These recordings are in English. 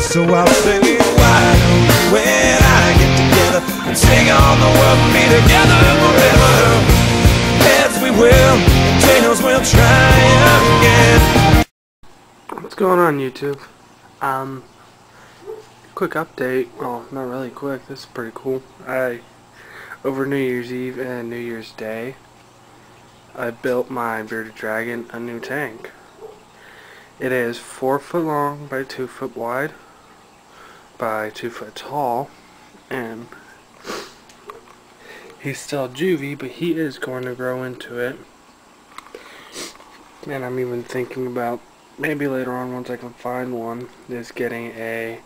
So I'll say, why don't you and I get together and sing on the world and be together forever? Heads we will, and tails will triumph again. What's going on, YouTube? Quick update. Well, not really quick. This is pretty cool. Over New Year's Eve and New Year's Day, I built my bearded dragon a new tank. It is 4 foot long by 2 foot wide by 2 foot tall, and he's still juvie, but he is going to grow into it. And I'm even thinking about maybe later on, once I can find one, is getting a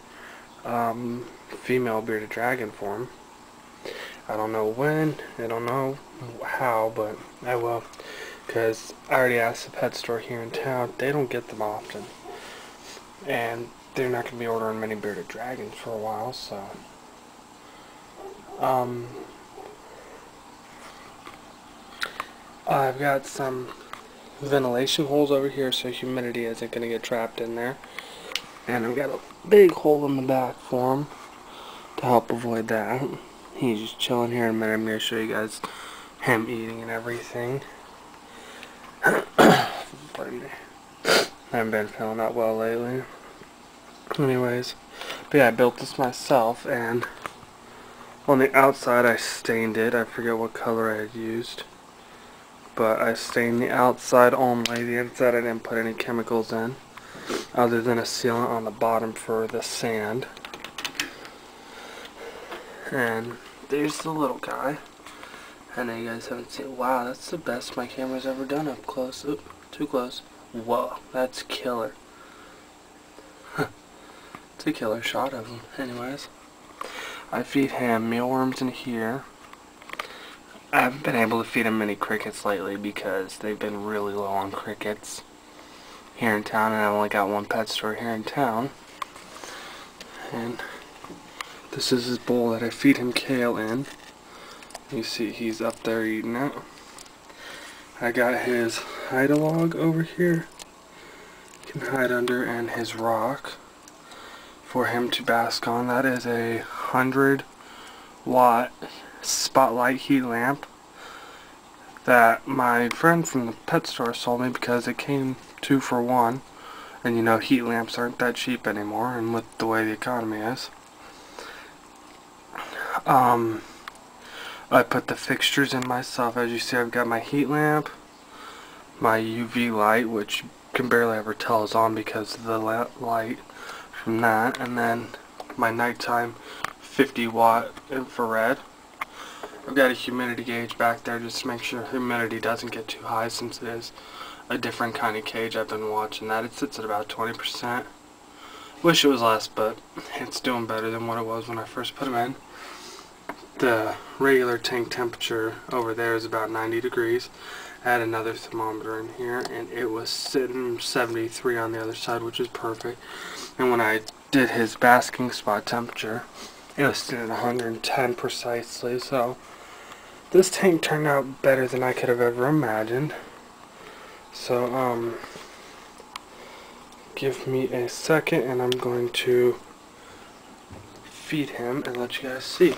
female bearded dragon for him. I don't know when, I don't know how, but I will, because I already asked the pet store here in town. They don't get them often, and they're not going to be ordering many bearded dragons for a while, so I've got some ventilation holes over here so humidity isn't going to get trapped in there, and I've got a big hole in the back for him to help avoid that. He's just chilling here in a minute. I'm going to show you guys him eating and everything. Pardon me. I haven't been feeling that well lately. Anyways, but yeah, I built this myself, and on the outside I stained it. I forget what color I had used, but I stained the outside only. The inside I didn't put any chemicals in, other than a sealant on the bottom for the sand. And there's the little guy. I know you guys haven't seen. Wow, that's the best my camera's ever done up close. Oop, too close. Whoa, that's killer. It's a killer shot of him. Anyways, I feed him mealworms in here. I haven't been able to feed him many crickets lately because they've been really low on crickets here in town, and I've only got one pet store here in town. And this is his bowl that I feed him kale in. You see he's up there eating it. I got his hide-a-log over here. You can hide under, and his rock for him to bask on. That is a 100-watt spotlight heat lamp that my friend from the pet store sold me because it came 2 for 1. And you know, heat lamps aren't that cheap anymore, and with the way the economy is. I put the fixtures in myself. As you see, I've got my heat lamp, my UV light, which you can barely ever tell is on because of the light from that, and then my nighttime 50-watt infrared. I've got a humidity gauge back there just to make sure humidity doesn't get too high, since it is a different kind of cage. I've been watching that. It sits at about 20%. Wish it was less, but it's doing better than what it was when I first put them in. The regular tank temperature over there is about 90 degrees. I had another thermometer in here, and it was sitting 73 on the other side, which is perfect. And when I did his basking spot temperature, it was sitting at 110 precisely. So this tank turned out better than I could have ever imagined. So give me a second, and I'm going to feed him and let you guys see.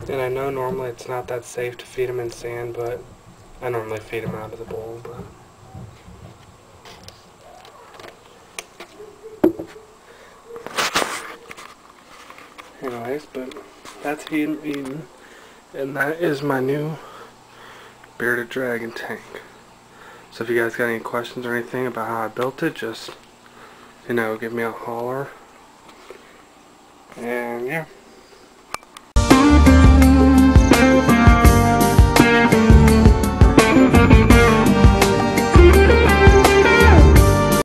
And I know normally it's not that safe to feed him in sand, but I normally feed him out of the bowl. Anyways, but that's him eating, and that is my new bearded dragon tank. So if you guys got any questions or anything about how I built it, just, you know, give me a holler. And yeah.